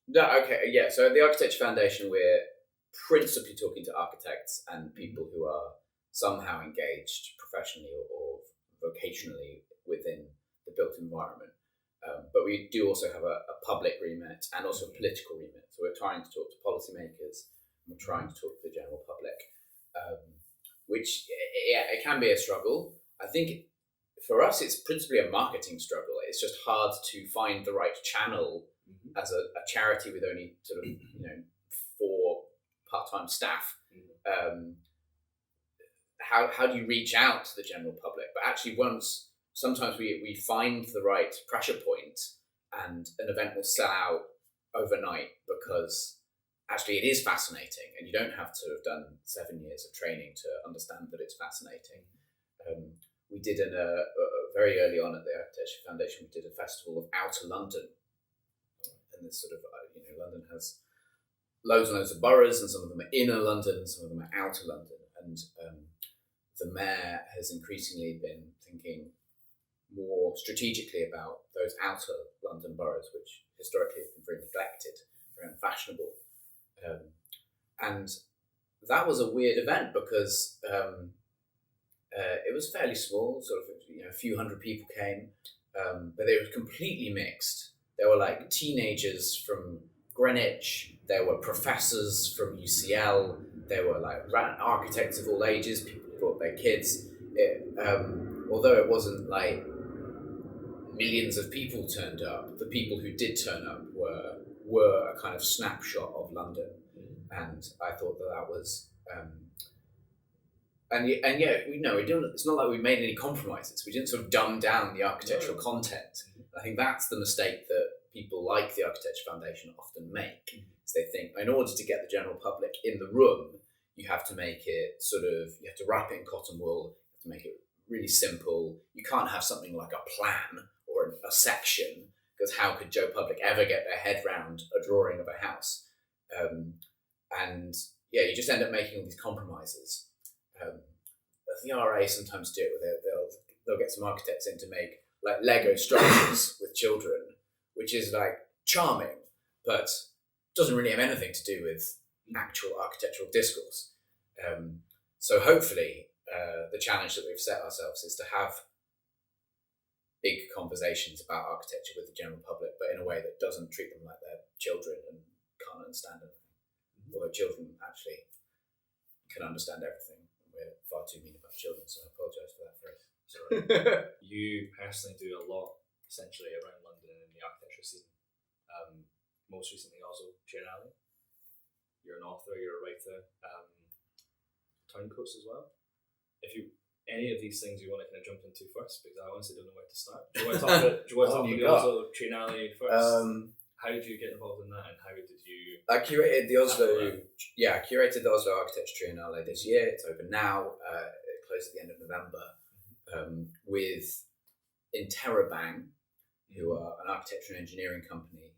No, okay, yeah. So at the Architecture Foundation, we're principally talking to architects and people who are somehow engaged professionally or vocationally within the built environment. But we do also have a public remit and also a political remit. So we're trying to talk to policymakers and we're trying to talk to the general public, which, yeah, it can be a struggle. I think for us, it's principally a marketing struggle. It's just hard to find the right channel as a charity with only sort of 4 part-time staff. How do you reach out to the general public? But actually, sometimes we find the right pressure point, and an event will sell out overnight because actually it is fascinating, and you don't have to have done 7 years of training to understand that it's fascinating. We did very early on at the Architecture Foundation, we did a festival of Outer London. And this sort of, London has loads and loads of boroughs, and some of them are inner London, and some of them are outer London. And the mayor has increasingly been thinking more strategically about those outer London boroughs, which historically have been very neglected, very unfashionable. And that was a weird event because it was fairly small, sort of, a few hundred people came, but they were completely mixed. There were like teenagers from Greenwich, there were professors from UCL, there were like architects of all ages, people who brought their kids. Although it wasn't like millions of people turned up, the people who did turn up were a kind of snapshot of London. And I thought that was... And yeah, it's not like we made any compromises. We didn't sort of dumb down the architectural content. I think that's the mistake that people like the Architecture Foundation often make. Is they think in order to get the general public in the room, you have to make it you have to wrap it in cotton wool, you have to make it really simple. You can't have something like a plan or a section, because how could Joe Public ever get their head round a drawing of a house? And yeah, you just end up making all these compromises. The RA sometimes do it, where they'll get some architects in to make like Lego structures with children, which is like charming, but doesn't really have anything to do with actual architectural discourse. So hopefully the challenge that we've set ourselves is to have big conversations about architecture with the general public, but in a way that doesn't treat them like they're children and can't understand anything. Although children actually can understand everything. We're far too mean about children, so I apologise for that phrase. Sorry. You personally do a lot, essentially, around London in the architecture scene. Most recently, Oslo Triennale. You're an author, you're a writer. Turncoats as well. If you any of these things you want to kind of jump into first, because I honestly don't know where to start. Do you want to talk about the Oslo Triennale first? How did you get involved in that, and how did you... I curated the Oslo Architecture Triennale this year. It's open now. It closed at the end of November, with Interrobang, who are an architecture and engineering company.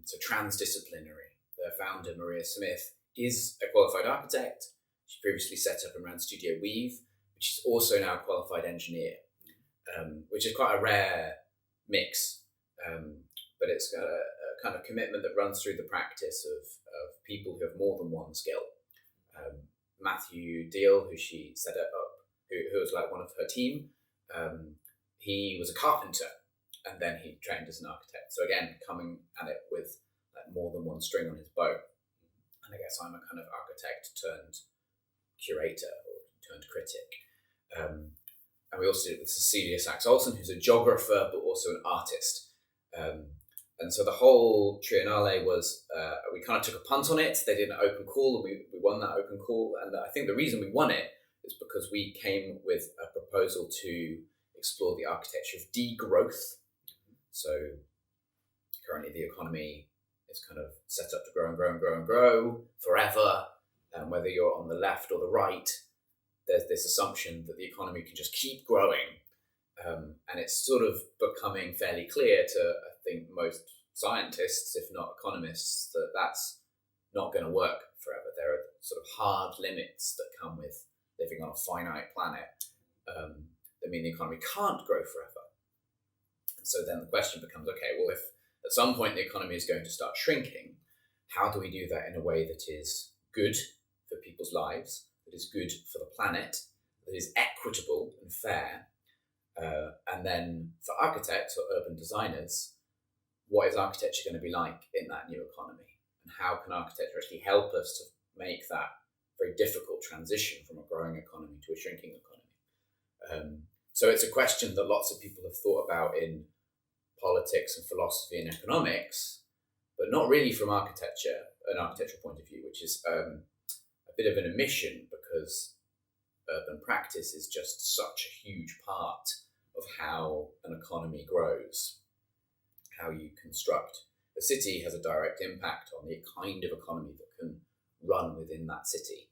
So transdisciplinary. Their founder, Maria Smith, is a qualified architect. She previously set up and ran Studio Weave, but she's also now a qualified engineer, which is quite a rare mix. But it's got a kind of commitment that runs through the practice of people who have more than one skill. Matthew Deal, who she set up, who was like one of her team, he was a carpenter, and then he trained as an architect. So again, coming at it with like more than one string on his bow. And I guess I'm a kind of architect turned curator or turned critic. And we also did it with Cecilia Sachs-Olsen, who's a geographer but also an artist. And so the whole Triennale was, we kind of took a punt on it. They did an open call, and we won that open call. And I think the reason we won it is because we came with a proposal to explore the architecture of degrowth. So currently the economy is kind of set up to grow and grow and grow and grow forever. And whether you're on the left or the right, there's this assumption that the economy can just keep growing. And it's sort of becoming fairly clear to, I think, most scientists, if not economists, that that's not going to work forever. There are sort of hard limits that come with living on a finite planet that mean the economy can't grow forever. And so then the question becomes, okay, well, if at some point the economy is going to start shrinking. How do we do that in a way that is good for people's lives, that is good for the planet, that is equitable and fair? And then for architects or urban designers, what is architecture going to be like in that new economy? And how can architecture actually help us to make that very difficult transition from a growing economy to a shrinking economy? So it's a question that lots of people have thought about in politics and philosophy and economics, but not really from an architectural point of view, which is a bit of an omission, because urban practice is just such a huge part of how an economy grows. How you construct a city has a direct impact on the kind of economy that can run within that city.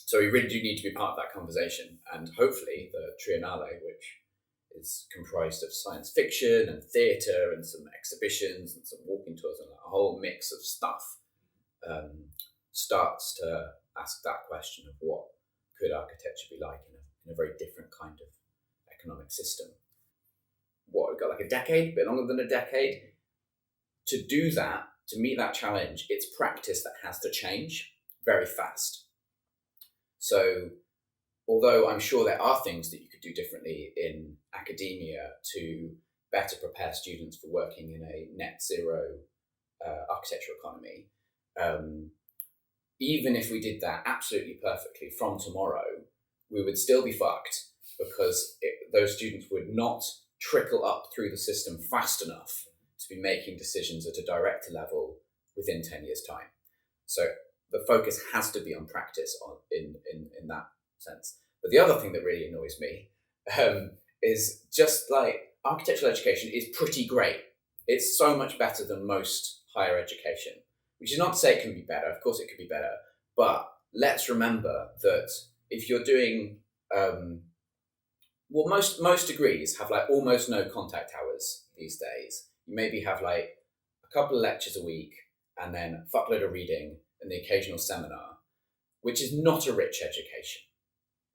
So we really do need to be part of that conversation, and hopefully the Triennale, which is comprised of science fiction and theatre and some exhibitions and some walking tours and a whole mix of stuff, starts to ask that question of what could architecture be like in a very different kind of economic system. What, we've got like a decade, a bit longer than a decade. To do that, to meet that challenge, it's practice that has to change very fast. So although I'm sure there are things that you could do differently in academia to better prepare students for working in a net zero architecture economy, even if we did that absolutely perfectly from tomorrow, we would still be fucked, because those students would not trickle up through the system fast enough to be making decisions at a director level within 10 years' time. So the focus has to be on practice in that sense. But the other thing that really annoys me is just like architectural education is pretty great. It's so much better than most higher education, which is not to say it can be better. Of course it could be better. But let's remember that if you're doing, most degrees have like almost no contact hours these days. You maybe have like a couple of lectures a week and then a fuckload of reading and the occasional seminar, which is not a rich education.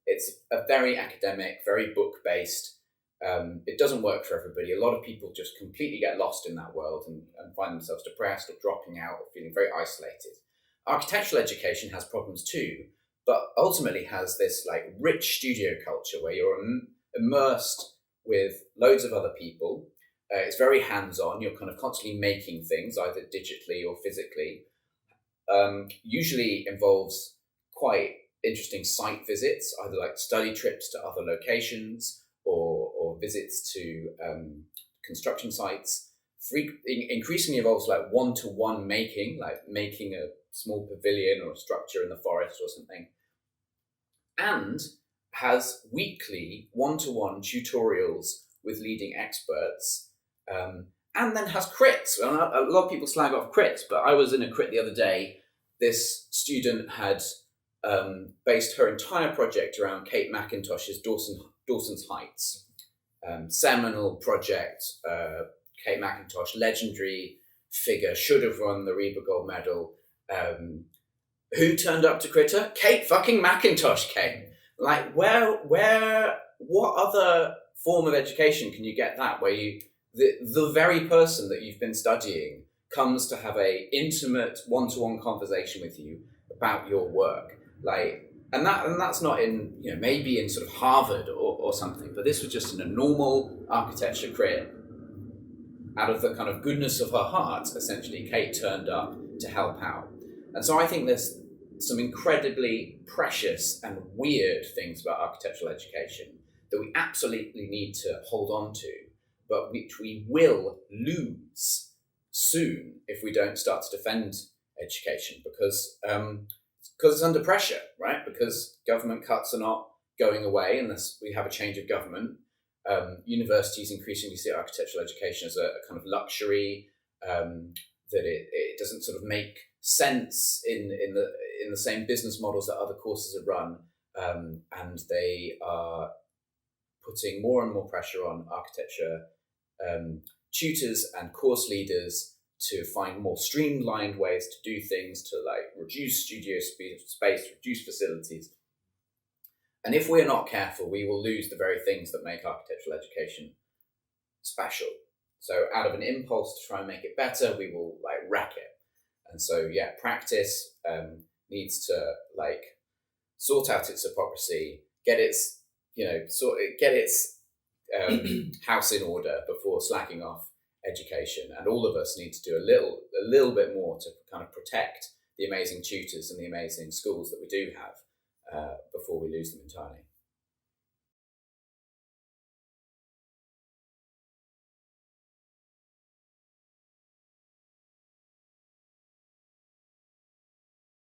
It's a very academic, very book-based. It doesn't work for everybody. A lot of people just completely get lost in that world and find themselves depressed or dropping out or feeling very isolated. Architectural education has problems too, but ultimately has this like rich studio culture where you're immersed with loads of other people. It's very hands-on. You're kind of constantly making things, either digitally or physically. Usually involves quite interesting site visits, either like study trips to other locations or visits to construction sites. Increasingly involves like one-to-one making, like making a small pavilion or a structure in the forest or something. And has weekly one-to-one tutorials with leading experts. And then has crits. Well, a lot of people slag off crits, but I was in a crit the other day. This student had based her entire project around Kate Macintosh's Dawson's Heights. Seminal project, Kate Macintosh, legendary figure, should have won the Reba Gold Medal. Who turned up to crit her? Kate fucking Macintosh came. Like, what other form of education can you get that, where the very person that you've been studying comes to have a intimate one-to-one conversation with you about your work, like, and that's not in, maybe in sort of Harvard or something, but this was just in a normal architecture crit. Out of the kind of goodness of her heart, essentially, Kate turned up to help out. And so I think there's some incredibly precious and weird things about architectural education that we absolutely need to hold on to, but which we will lose soon if we don't start to defend education, because it's under pressure, right? Because government cuts are not going away unless we have a change of government. Universities increasingly see architectural education as a kind of luxury, that it doesn't sort of make sense in the same business models that other courses are run, and they are putting more and more pressure on architecture tutors and course leaders to find more streamlined ways to do things, to like reduce studio space, reduce facilities. And if we're not careful, we will lose the very things that make architectural education special. So out of an impulse to try and make it better, we will like wreck it. And so practice needs to like sort out its hypocrisy, get its house in order before slacking off education. And all of us need to do a little bit more to kind of protect the amazing tutors and the amazing schools that we do have before we lose them entirely.